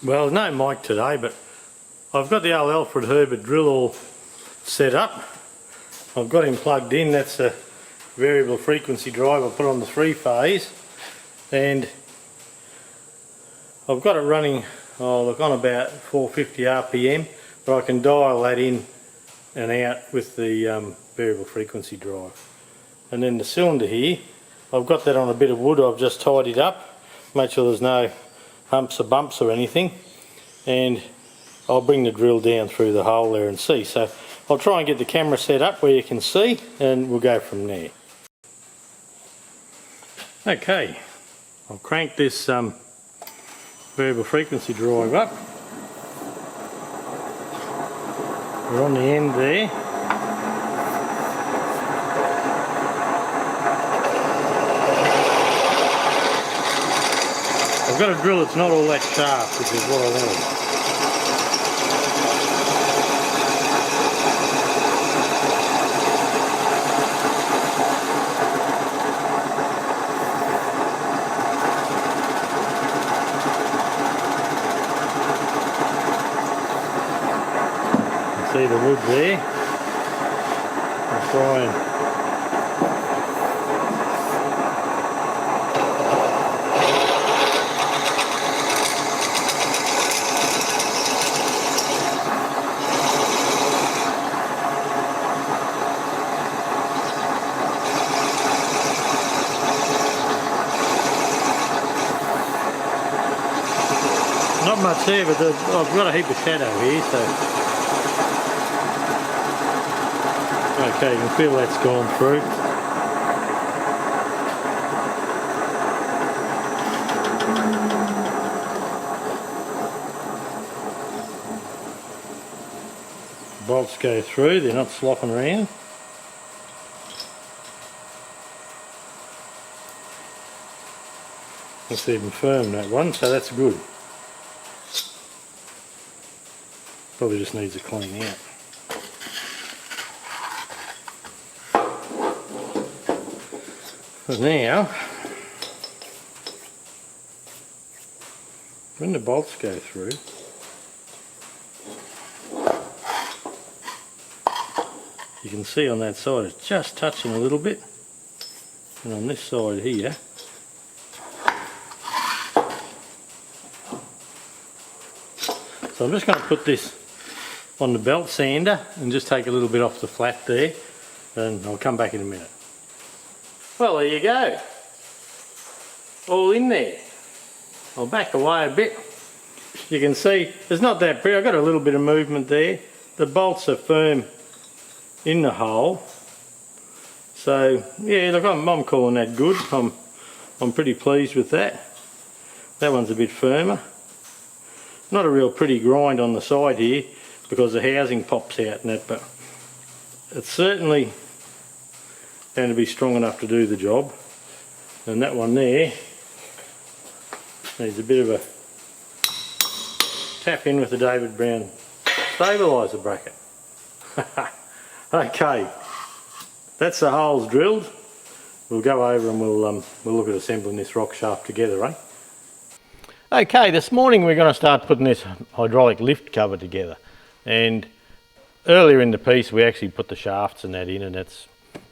Well, no mic today, but I've got the old Alfred Herbert drill all set up. I've got him plugged in. That's a variable frequency drive. I put on the 3-phase, and I've got it running on about 450 RPM, but I can dial that in and out with the variable frequency drive. And then the cylinder here, I've got that on a bit of wood. I've just tidied up, make sure there's no humps or bumps or anything, and I'll bring the drill down through the hole there and see. So I'll try and get the camera set up where you can see, and we'll go from there. Okay, I'll crank this variable frequency drive up. We're on the end there. I've got a drill that's not all that sharp, which is what I wanted. See the wood there. I'll try and not much there, but I've got a heap of shadow here, so okay, you can feel that's gone through. Bolts go through, they're not slopping around. It's even firm, that one, so that's good. Probably just needs a clean out. But now, when the bolts go through, you can see on that side it's just touching a little bit, and on this side here so I'm just going to put this on the belt sander and just take a little bit off the flat there, and I'll come back in a minute. Well, there you go, all in there. I'll back away a bit. You can see it's not that pretty. I've got a little bit of movement there. The bolts are firm in the hole, so yeah, look, I'm calling that good. I'm pretty pleased with that. That one's a bit firmer. Not a real pretty grind on the side here because the housing pops out and that, but it's certainly going to be strong enough to do the job. And that one there needs a bit of a tap in with the David Brown stabiliser bracket. Okay, that's the holes drilled. We'll go over and we'll look at assembling this rock shaft together, eh? Okay, this morning we're going to start putting this hydraulic lift cover together, and earlier in the piece we actually put the shafts and that in, and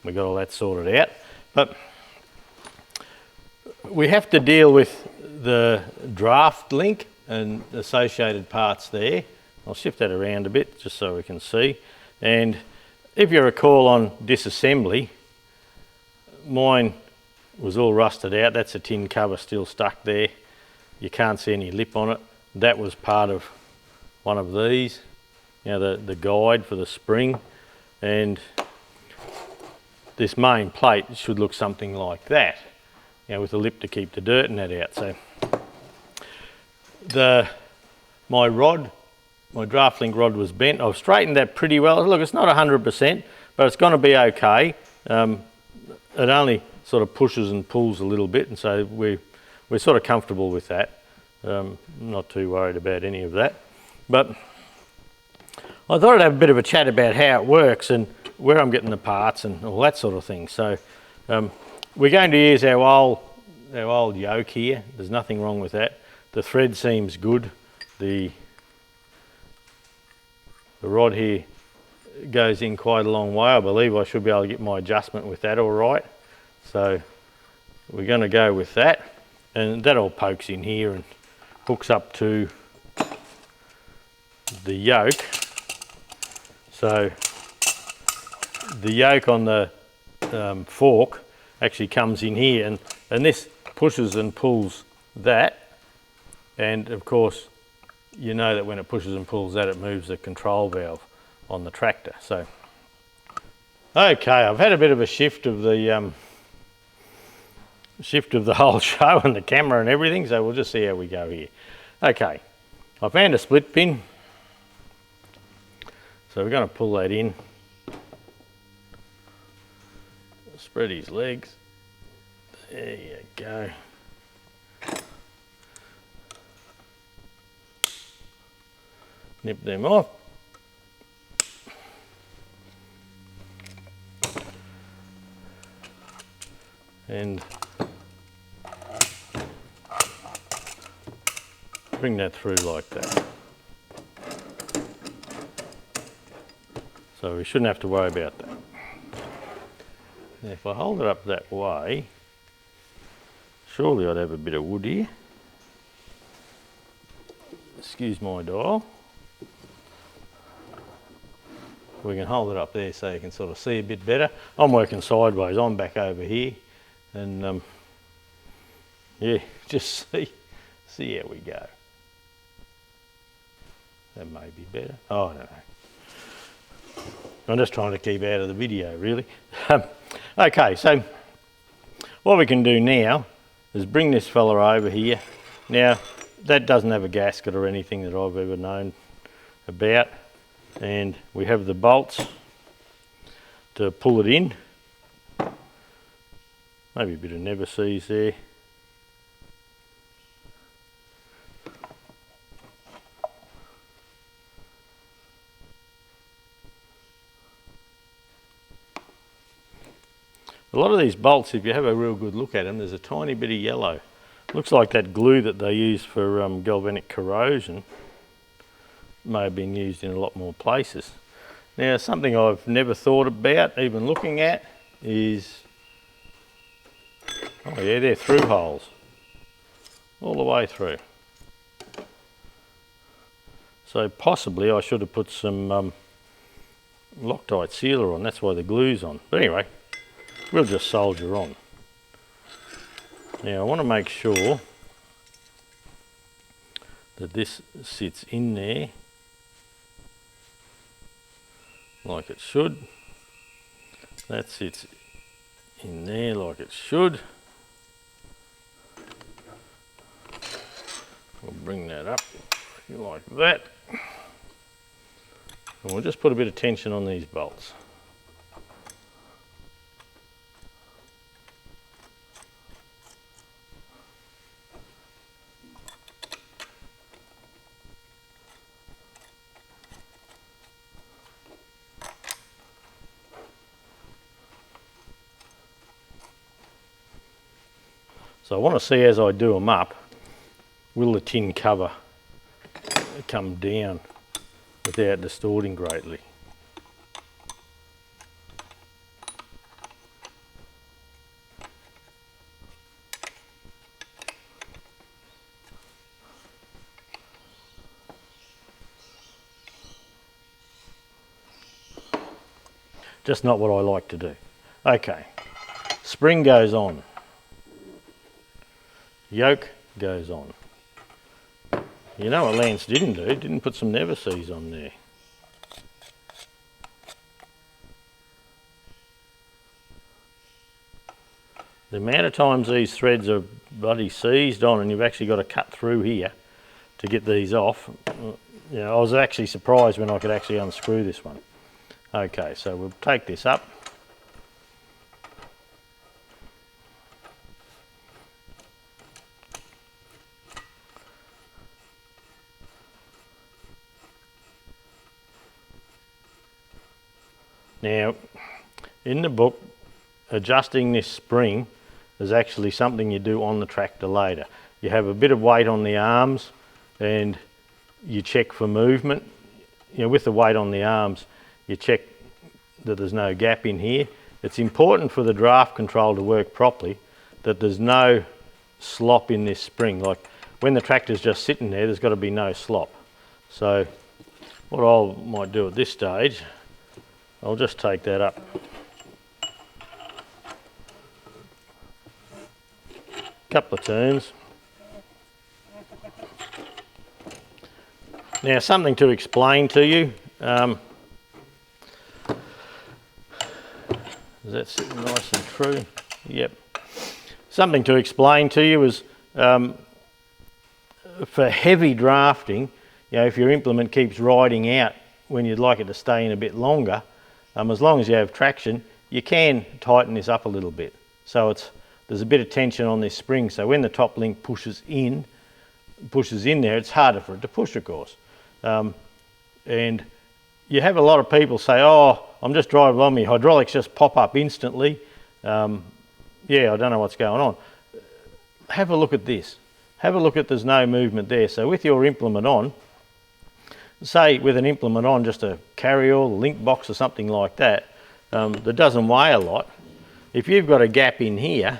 we got all that sorted out. But we have to deal with the draft link and associated parts there. I'll shift that around a bit just so we can see. And if you recall on disassembly, mine was all rusted out. That's a tin cover still stuck there. You can't see any lip on it. That was part of one of these, you know, the guide for the spring, and this main plate should look something like that, you know, with a lip to keep the dirt and that out. So my draft link rod was bent. I've straightened that pretty well. Look, it's not 100%, but it's going to be okay. It only sort of pushes and pulls a little bit, and so we're sort of comfortable with that. Not too worried about any of that. But I thought I'd have a bit of a chat about how it works and where I'm getting the parts and all that sort of thing. So we're going to use our old yoke here. There's nothing wrong with that. The thread seems good. the rod here goes in quite a long way. I believe I should be able to get my adjustment with that all right. So we're going to go with that, and that all pokes in here and hooks up to the yoke. So the yoke on the fork actually comes in here, and this pushes and pulls that, and of course you know that when it pushes and pulls that, it moves the control valve on the tractor. So okay, I've had a bit of a shift of the whole show and the camera and everything, so we'll just see how we go here. Okay, I found a split pin, so we're going to pull that in, spread his legs, there you go. Nip them off. And bring that through like that. So we shouldn't have to worry about that. Now if I hold it up that way, surely I'd have a bit of wood here. Excuse my dial. We can hold it up there so you can sort of see a bit better. I'm working sideways, I'm back over here, and yeah, just see how we go. That may be better. Oh, I don't know. I'm just trying to keep out of the video, really. Okay, so what we can do now is bring this fella over here. Now, that doesn't have a gasket or anything that I've ever known about. And we have the bolts to pull it in. Maybe a bit of never sees there. A lot of these bolts, if you have a real good look at them, there's a tiny bit of yellow. Looks like that glue that they use for galvanic corrosion may have been used in a lot more places. Now, something I've never thought about even looking at is, oh yeah, they're through holes all the way through. So possibly I should have put some Loctite sealer on, that's why the glue's on. But anyway, we'll just soldier on. Now I want to make sure that this sits in there like it should. That sits in there like it should. We'll bring that up like that. And we'll just put a bit of tension on these bolts. So I want to see as I do them up, will the tin cover come down without distorting greatly. Just not what I like to do. Okay, spring goes on. Yoke goes on. You know what Lance didn't do? Didn't put some never sees on there. The amount of times these threads are bloody seized on and you've actually got to cut through here to get these off. You know, I was actually surprised when I could actually unscrew this one. Okay, so we'll take this up. Now, in the book, adjusting this spring is actually something you do on the tractor later. You have a bit of weight on the arms and you check for movement. You know, with the weight on the arms, you check that there's no gap in here. It's important for the draft control to work properly that there's no slop in this spring. Like when the tractor's just sitting there, there's got to be no slop. So what I might do at this stage, I'll just take that up. Couple of turns. Now something to explain to you. Is that sitting nice and true? Yep. Something to explain to you is for heavy drafting, you know, if your implement keeps riding out when you'd like it to stay in a bit longer, as long as you have traction, you can tighten this up a little bit. So there's a bit of tension on this spring, so when the top link pushes in there, it's harder for it to push, of course. And you have a lot of people say, oh, I'm just driving along, my hydraulics just pop up instantly. Yeah, I don't know what's going on. Have a look at this. Have a look at there's no movement there. So with your implement on, say with an implement on, just a carryall, link box or something like that, that doesn't weigh a lot, if you've got a gap in here,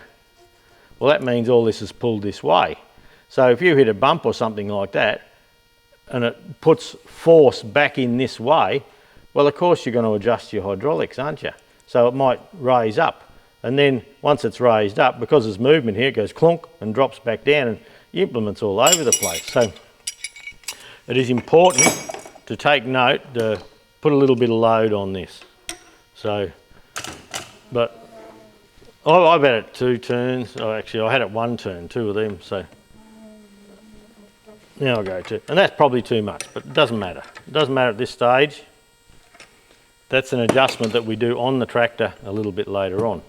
well, that means all this is pulled this way. So if you hit a bump or something like that, and it puts force back in this way, well, of course you're going to adjust your hydraulics, aren't you? So it might raise up. And then once it's raised up, because there's movement here, it goes clunk and drops back down, and the implement's all over the place. So it is important to take note to put a little bit of load on this. So, but I've had it 2 turns. Oh, actually, I had it 1 turn, 2 of them. So now I'll go 2. And that's probably too much, but it doesn't matter. It doesn't matter at this stage. That's an adjustment that we do on the tractor a little bit later on.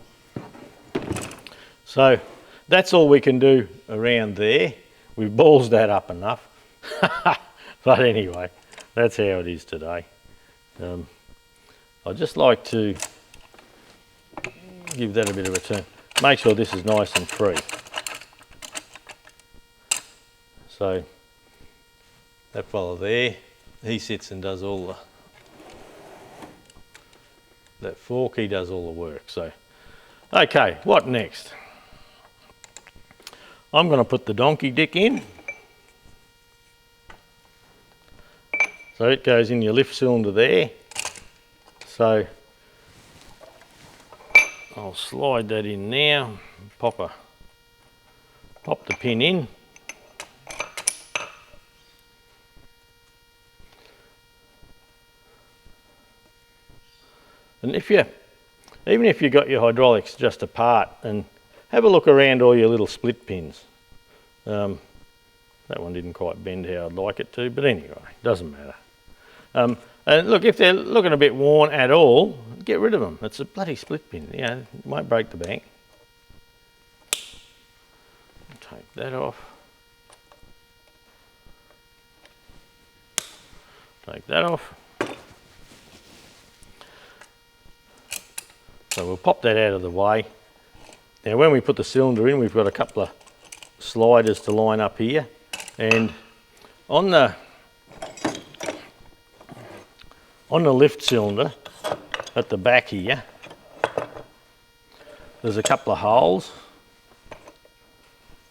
So that's all we can do around there. We've ballsed that up enough. But anyway, that's how it is today. I'd just like to give that a bit of a turn. Make sure this is nice and free. So that fella there, he sits and does all the, that fork, he does all the work. So, okay, what next? I'm going to put the donkey dick in. So it goes in your lift cylinder there. So I'll slide that in now, pop the pin in. And even if you got your hydraulics just apart, and have a look around all your little split pins. That one didn't quite bend how I'd like it to, but anyway, doesn't matter. And look, if they're looking a bit worn at all, get rid of them. It's a bloody split pin, you know, it won't break the bank. Take that off. Take that off. So we'll pop that out of the way. Now when we put the cylinder in, we've got a couple of sliders to line up here, and on the lift cylinder at the back here, there's a couple of holes,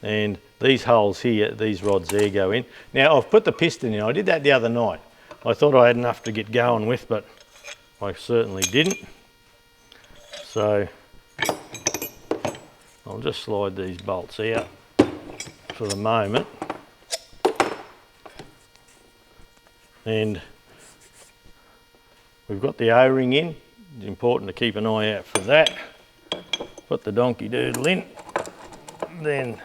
and these holes here, these rods there go in. Now I've put the piston in. I did that the other night. I thought I had enough to get going with, but I certainly didn't. So I'll just slide these bolts out for the moment. And we've got the O-ring in. It's important to keep an eye out for that. Put the donkey doodle in. Then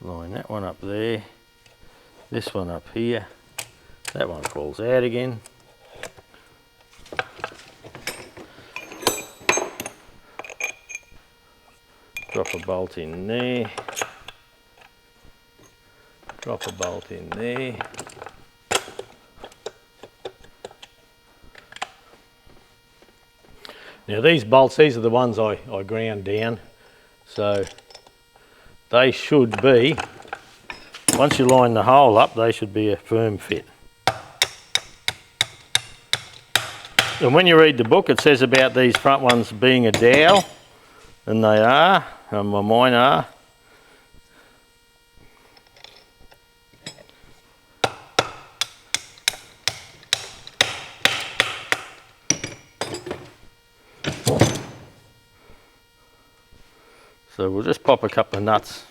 line that one up there, this one up here, that one falls out again. Drop a bolt in there, drop a bolt in there. Now these bolts, these are the ones I ground down, so they should be, once you line the hole up, they should be a firm fit. And when you read the book, it says about these front ones being a dowel, and they are, well, mine are. So we'll just pop a couple of nuts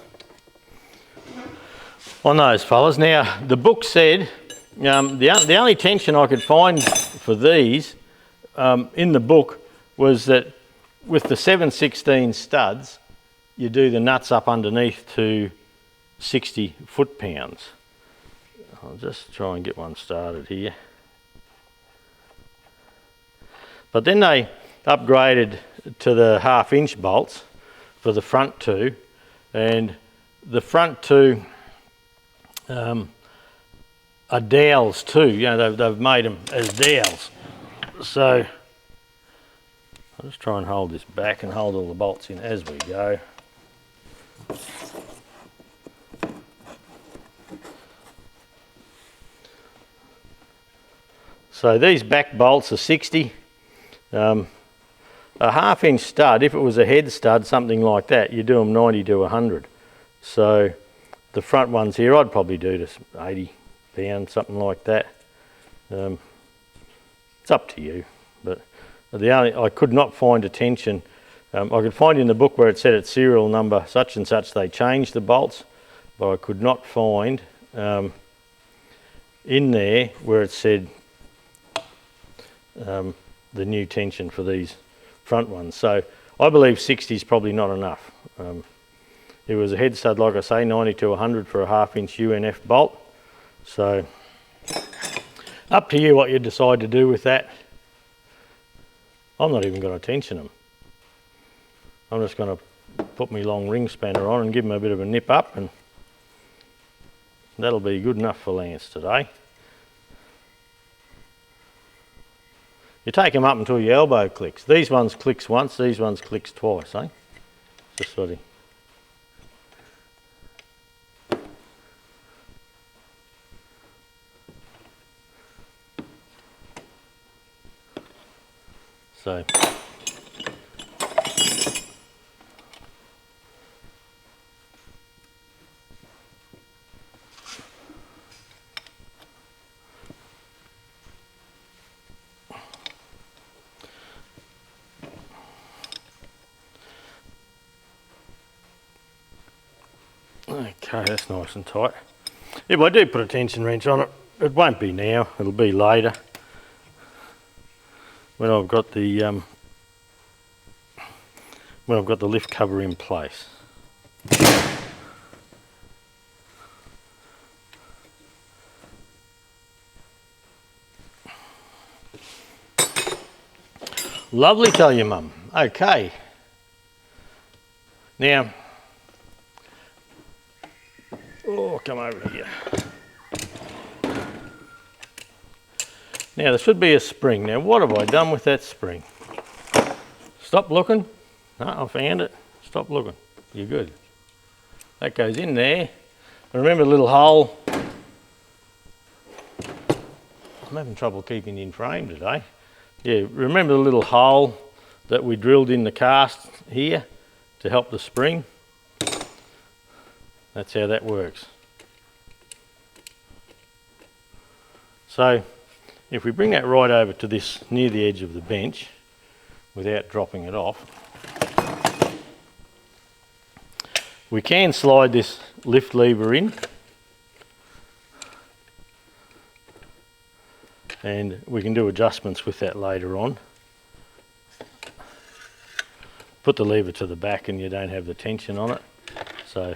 on those fellas. Now the book said the only tension I could find for these in the book was that with the 7/16 studs you do the nuts up underneath to 60 foot-pounds. I'll just try and get one started here. But then they upgraded to the 1/2 inch bolts for the front two, and the front two are dowels too. You know, they've made them as dowels. So I'll just try and hold this back and hold all the bolts in as we go. So these back bolts are 60. A 1/2 inch stud, if it was a head stud, something like that, you do them 90 to 100. So the front ones here, I'd probably do to 80 pounds, something like that. It's up to you, but I could not find a tension. I could find in the book where it said it's serial number such and such, they changed the bolts, but I could not find in there where it said the new tension for these front ones. So I believe 60 is probably not enough. It was a head stud, like I say, 90 to 100 for a 1/2 inch UNF bolt. So up to you what you decide to do with that. I'm not even going to tension them. I'm just going to put my long ring spanner on and give them a bit of a nip up, and that'll be good enough for Lance today. You take them up until your elbow clicks. These ones clicks once, these ones clicks twice, eh? Just sort of. So. Okay, that's nice and tight. If I do put a tension wrench on it, it won't be now, it'll be later when I've got the lift cover in place. Lovely, tell your mum. Okay. Now, come over here. Now there should be a spring. Now what have I done with that spring? Stop looking. No, I found it. Stop looking. You're good. That goes in there. And remember the little hole. I'm having trouble keeping in frame today. Yeah, remember the little hole that we drilled in the cast here to help the spring? That's how that works. So if we bring that right over to this near the edge of the bench without dropping it off, we can slide this lift lever in, and we can do adjustments with that later on. Put the lever to the back and you don't have the tension on it, so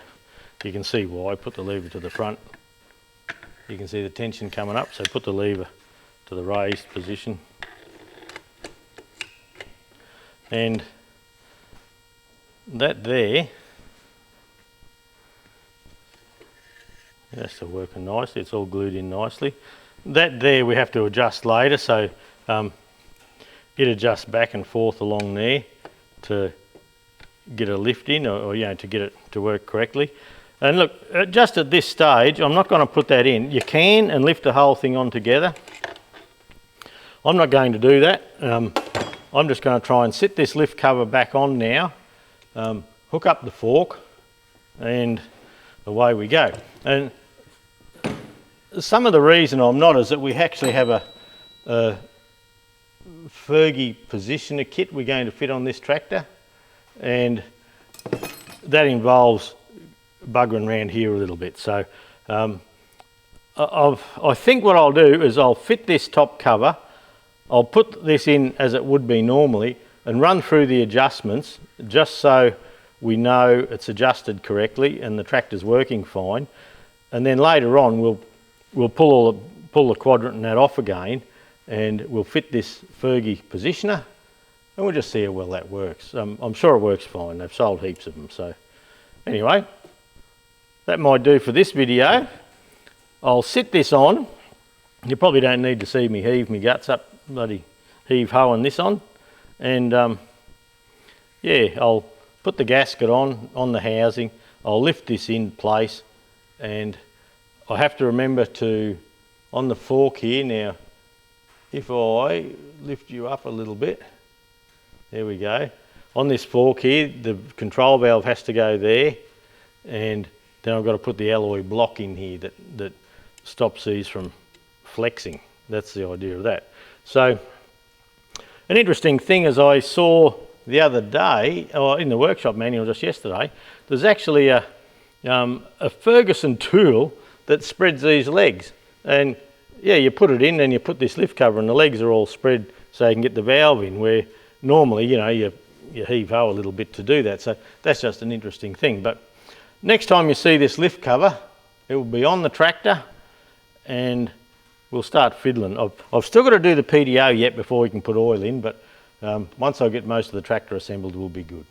you can see why. Put the lever to the front, you can see the tension coming up, so put the lever to the raised position. And that there, that's still working nicely, it's all glued in nicely. That there we have to adjust later, so it adjusts back and forth along there to get a lift in, or you know, to get it to work correctly. And look, just at this stage, I'm not going to put that in. You can and lift the whole thing on together. I'm not going to do that. I'm just going to try and sit this lift cover back on now, hook up the fork, and away we go. And some of the reason I'm not is that we actually have a Fergie positioner kit we're going to fit on this tractor, and that involves buggering around here a little bit. So I think what I'll do is I'll fit this top cover, I'll put this in as it would be normally and run through the adjustments just so we know it's adjusted correctly and the tractor's working fine. And then later on we'll pull the quadrant and that off again, and we'll fit this Fergie positioner and we'll just see how well that works. I'm sure it works fine. They've sold heaps of them. So anyway, that might do for this video. I'll sit this on. You probably don't need to see me heave me guts up, bloody heave-hoeing this on. And yeah, I'll put the gasket on the housing. I'll lift this in place, and I have to remember to, on the fork here now, if I lift you up a little bit, there we go. On this fork here, the control valve has to go there, and then I've got to put the alloy block in here that stops these from flexing. That's the idea of that. So an interesting thing, as I saw the other day, or in the workshop manual just yesterday, there's actually a Ferguson tool that spreads these legs. And yeah, you put it in and you put this lift cover and the legs are all spread so you can get the valve in, where normally, you know, you heave-ho a little bit to do that. So that's just an interesting thing. But next time you see this lift cover, it will be on the tractor and we'll start fiddling. I've still got to do the PDO yet before we can put oil in, but once I get most of the tractor assembled, we'll be good.